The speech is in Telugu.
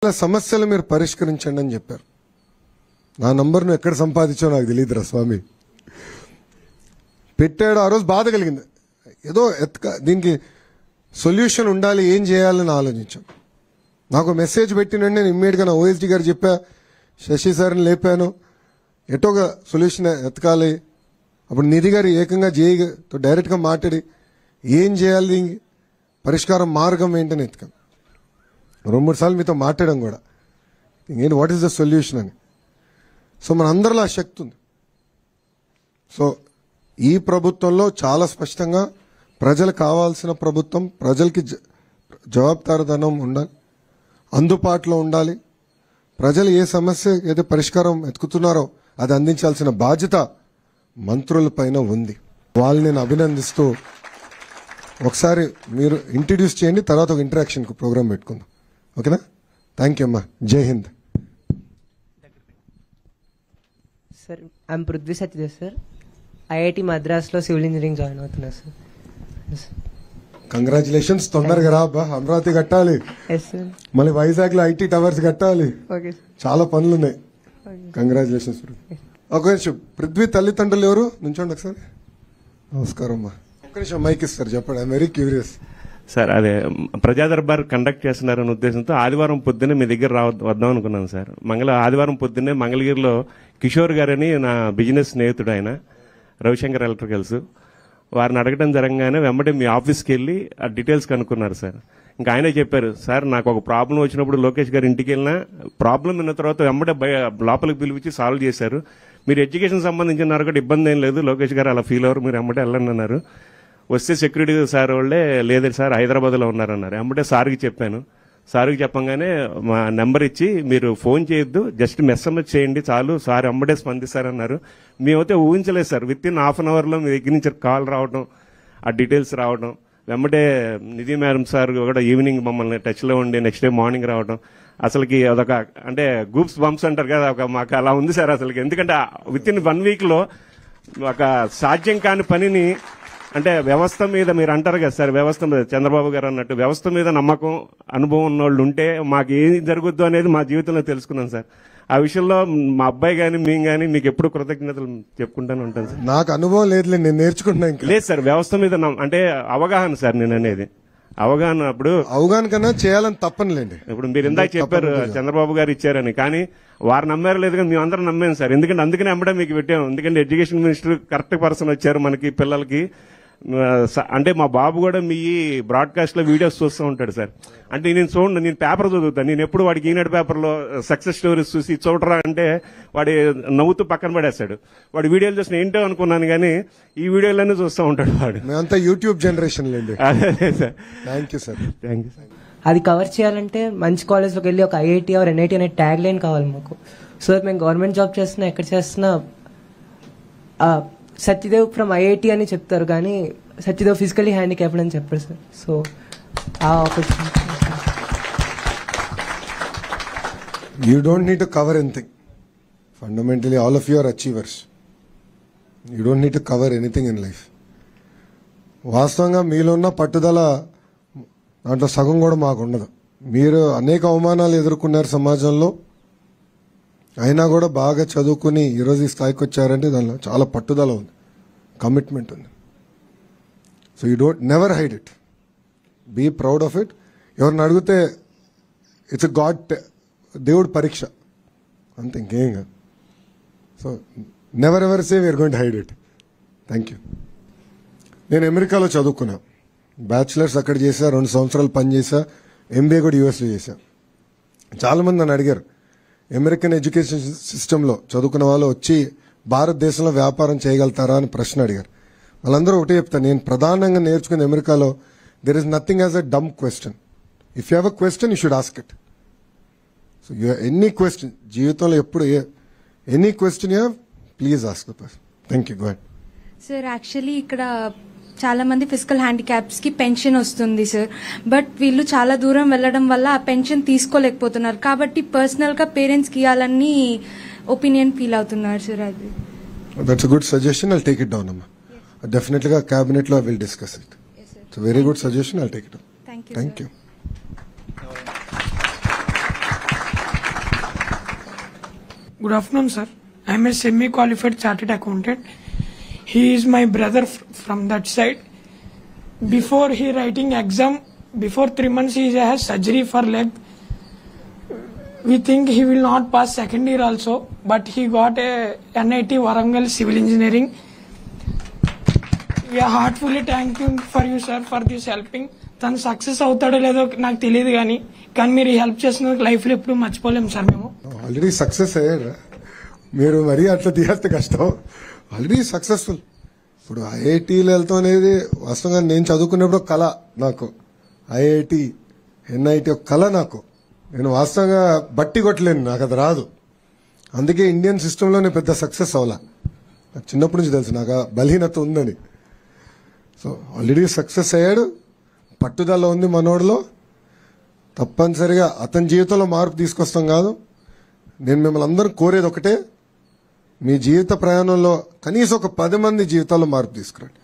సమస్యలు మీరు పరిష్కరించండి అని చెప్పారు. నా నంబర్ను ఎక్కడ సంపాదించో నాకు తెలియదురా స్వామి. పెట్టాడు, ఆ రోజు బాధ కలిగింది. ఏదో దీనికి సొల్యూషన్ ఉండాలి, ఏం చేయాలని ఆలోచించాం. నాకు మెసేజ్ పెట్టినండి, నేను ఇమ్మీడియట్గా నా ఓఎస్డీ గారు చెప్పా, శశి సార్ని లేపాను, ఎటోగా సొల్యూషన్ ఎతకాలి. అప్పుడు నిధి గారు ఏకంగా జేఈతో డైరెక్ట్గా మాట్లాడి ఏం చేయాలి, పరిష్కారం మార్గం ఏంటని ఎతకాం. 2-3 సార్లు మీతో మాట్లాడడం కూడా, ఏంటి వాట్ ఈస్ ద సొల్యూషన్ అని. సో మన అందరిలో ఆ శక్తి ఉంది. సో ఈ ప్రభుత్వంలో చాలా స్పష్టంగా ప్రజలకు కావాల్సిన ప్రభుత్వం, ప్రజలకి జవాబుదారీతనం ఉండాలి, అందుబాటులో ఉండాలి. ప్రజలు ఏ సమస్య ఏదో పరిష్కారం ఎతుకుతున్నారో అది అందించాల్సిన బాధ్యత మంత్రుల పైన ఉంది. వాళ్ళని నేను అభినందిస్తూ ఒకసారి మీరు ఇంట్రడ్యూస్ చేయండి, తర్వాత ఒక ఇంటరాక్షన్ ప్రోగ్రామ్ పెట్టుకుందాం. ఓకేనా? థ్యాంక్ యూ అమ్మా. జై హింద్. Sir, I'm Prithvi Satyadev sir. IIT మద్రాస్లో సివిల్ ఇంజనీరింగ్ జాయిన్ అవుతున్నా సార్. కంగ్రాచులేషన్స్. తొందరగా రా అబ్బా, అమరావతి కట్టాలి, మళ్ళీ వైజాగ్ లో ఐటీ టవర్స్ కట్టాలి, చాలా పనులు ఉన్నాయి. కంగ్రాచులేషన్స్. ఒక నిమిషం, పృథ్వీ తల్లిదండ్రులు ఎవరు? నుంచోండి ఒకసారి. నమస్కారం అమ్మా. ఒక్క నిమిషం మైక్ ఇస్తారు, చెప్పండి. I'm very curious. సార్, అదే ప్రజా దర్బార్ కండక్ట్ చేస్తున్నారనే ఉద్దేశంతో ఆదివారం పొద్దున్నే మీ దగ్గర వద్దాం అనుకున్నాను సార్. ఆదివారం పొద్దున్నే మంగళగిరిలో కిషోర్ గారని నా బిజినెస్ స్నేహితుడు, ఆయన రవిశంకర్ ఎలక్ట్రికల్స్, వారిని అడగడం జరగగానే వెంబడి మీ ఆఫీస్కి వెళ్ళి ఆ డీటెయిల్స్ కనుక్కున్నారు సార్. ఇంకా ఆయనే చెప్పారు, సార్ నాకు ఒక ప్రాబ్లం వచ్చినప్పుడు లోకేష్ గారు ఇంటికి వెళ్ళినా ప్రాబ్లం విన్న తర్వాత వెంబడే లోపలికి పిలిపించి సాల్వ్ చేశారు. మీరు ఎడ్యుకేషన్ సంబంధించిన కూడా ఇబ్బంది ఏం లేదు, లోకేష్ గారు అలా ఫీల్ అవ్వరు, మీరు వెంబడే వెళ్ళండి అన్నారు. వస్తే సెక్యూరిటీ సార్ వాళ్ళే లేదు సార్ హైదరాబాద్లో ఉన్నారన్నారు. వెంబడే సార్కి చెప్పాను. సార్కి చెప్పంగానే మా నెంబర్ ఇచ్చి మీరు ఫోన్ చేయొద్దు, జస్ట్ మెసేజ్ చేయండి చాలు, సార్ వెంబడే స్పందిస్తారన్నారు. మేమైతే ఊహించలేదు సార్, విత్-ఇన్ ½ an hourలో మీ దగ్గర నుంచి కాల్ రావడం, ఆ డీటెయిల్స్ రావడం, వెంబడే నిధి మేడం సార్ కూడా ఈవినింగ్ మమ్మల్ని టచ్లో ఉండి నెక్స్ట్ డే మార్నింగ్ రావడం, అసలుకి అదొక అంటే గూప్స్ బంప్స్ అంటారు కదా, ఒక మాకు అలా ఉంది సార్ అసలుకి. ఎందుకంటే విత్-ఇన్ 1 weekలో ఒక సాధ్యం కాని పనిని, అంటే వ్యవస్థ మీద మీరు అంటారు కదా సార్, వ్యవస్థ మీద చంద్రబాబు గారు అన్నట్టు వ్యవస్థ మీద నమ్మకం, అనుభవం ఉన్న వాళ్ళు ఉంటే మాకు ఏం జరుగుద్దు అనేది మా జీవితంలో తెలుసుకున్నాం సార్. ఆ విషయంలో మా అబ్బాయి కానీ మేము కానీ మీకు ఎప్పుడు కృతజ్ఞతలు చెప్పుకుంటానే ఉంటాను సార్. నాకు అనుభవం లేదు, నేను నేర్చుకుంటున్నాను. లేదు సార్, వ్యవస్థ మీద అంటే అవగాహన సార్, నేను అనేది అవగాహన. అప్పుడు అవగాహన కన్నా చేయాలని తప్పనిలేండి. ఇప్పుడు మీరు ఇందాక చెప్పారు చంద్రబాబు గారు ఇచ్చారని, కానీ వారు నమ్మారు లేదు కానీ మేము అందరం నమ్మాము సార్. ఎందుకంటే అందుకనే వెంబడే మీకు పెట్టాము, ఎందుకంటే ఎడ్యుకేషన్ మినిస్టర్ కరెక్ట్ పర్సన్ వచ్చారు మనకి పిల్లలకి. అంటే మా బాబు కూడా మీ బ్రాడ్కాస్ట్ లో వీడియోస్ చూస్తూ ఉంటాడు సార్. అంటే నేను చూడండి, నేను పేపర్ చదువుతాను, నేను ఎప్పుడు వాడికి ఈనాడు పేపర్లో సక్సెస్ స్టోరీస్ చూసి చూడరా అంటే వాడి నవ్వుతూ పక్కన పడేస్తాడు. వాడి వీడియోలు చూసిన ఏంటో అనుకున్నాను, కానీ ఈ వీడియోలన్నీ చూస్తూ ఉంటాడు వాడు. మేమంతా యూట్యూబ్ జనరేషన్ లేండి. అదే sir. Thank you sir. Thank you sir. అది కవర్ చేయాలంటే మంచి కాలేజ్లోకి వెళ్ళి ఒక ఐఐటి ఆర్ ఎన్ఐటి అనే ట్యాగ్ లైన్ కావాలి మాకు. సో మేము గవర్నమెంట్ జాబ్ చేస్తున్నా, ఎక్కడ చేస్తున్నా సత్యదేవ్ ఫ్రమ్ ఐఐటి అని చెప్తారు, కానీ సత్యదేవ్ ఫిజికలీ హ్యాండిక్యాప్డ్ అని చెప్పారు సార్. సో ఆ opportunity. You don't need to cover anything. Fundamentally all of you are achievers. You don't need to cover anything in life. వాస్తవంగా మీలో ఉన్న పట్టుదల దాంట్లో సగం కూడా మాకు ఉండదు. మీరు అనేక అవమానాలు ఎదుర్కొన్నారు సమాజంలో, అయినా కూడా బాగా చదువుకుని ఈరోజు ఈ స్థాయికి వచ్చారంటే దానిలో చాలా పట్టుదల ఉంది, కమిట్మెంట్ ఉంది. So you don't never hide it, be proud of it. ఎవరిని అడిగితే ఇట్స్ గాడ్, దేవుడు పరీక్ష అంతే, ఇంకేం కాదు. So never ever say we are going to hide it. Thank you. నేను అమెరికాలో చదువుకున్నా, బ్యాచిలర్స్ అక్కడ చేశా, 2 సంవత్సరాలు పనిచేసా, ఎంబీఏ కూడా యూఎస్లో చేశా. చాలామంది నన్ను అడిగారు, అమెరికన్ ఎడ్యుకేషన్ సిస్టంలో చదువుకున్న వాళ్ళు వచ్చి భారతదేశంలో వ్యాపారం చేయగలుగుతారా అని ప్రశ్న అడిగారు. వాళ్ళందరూ ఒకటే చెప్తాను, నేను ప్రధానంగా నేర్చుకున్న అమెరికాలో there is nothing as a dumb question. If you have a question you should ask it. So you any question జీవితంలో ఎప్పుడు any question you have, please ask the person. Thank you. Go ahead. Sir, actually ఇక్కడ చాలా మంది ఫిజికల్ హ్యాండిక్యాప్స్ కి పెన్షన్ వస్తుంది సార్, బట్ వీళ్ళు చాలా దూరం వెళ్ళడం వల్ల ఆ పెన్షన్ తీసుకోలేకపోతున్నారు. కాబట్టి పర్సనల్ గా పేరెంట్స్ కి ఇవ్వాలని ఒపీనియన్ ఫీల్ అవుతున్నారు సార్. అది that's a good suggestion. I'll take it down అమ్మా. డెఫినెట్గా క్యాబినెట్ లో I will discuss it. It's very good suggestion. I'll take it down. Thank you. Thank you. Good afternoon, sir. I am a semi-qualified chartered accountant. He is my brother from that side. Before he writing exam, before 3 months he has surgery for leg. We think he will not pass second year also, but he got a NIT Warangal Civil Engineering. Yeah, heartfully thank you for you, sir, for this helping. తను సక్సెస్ అవుతాడో లేదో నాకు తెలియదు కానీ మీరు హెల్ప్ చేసినందుకు లైఫ్లో ఎప్పుడు మర్చిపోలేము సార్ మేము. ఆల్రెడీ సక్సెస్ అయ్యారా మీరు? మరీ అట్లా తీయేస్తే కష్టం. Already successful. ఇప్పుడు ఐఐటీలు వెళ్తాం అనేది వాస్తవంగా నేను చదువుకునేప్పుడు కళ నాకు. ఐఐటి ఎన్ఐటి ఒక కళ నాకు. నేను వాస్తవంగా బట్టి కొట్టలేను, నాకు అది రాదు. అందుకే ఇండియన్ సిస్టంలోనే పెద్ద సక్సెస్ అవ్వాల. నాకు చిన్నప్పటి నుంచి తెలుసు నాకు బలహీనత ఉందని. సో ఆల్రెడీ సక్సెస్ అయ్యాడు, పట్టుదల ఉంది మనోడిలో. తప్పనిసరిగా అతని జీవితంలో మార్పు తీసుకొస్తాం కాదు. నేను మిమ్మల్ని అందరూ కోరేది ఒకటే, మీ జీవిత ప్రయాణంలో కనీసం ఒక 10 మంది జీవితాల్లో మార్పు తీసుకురండి.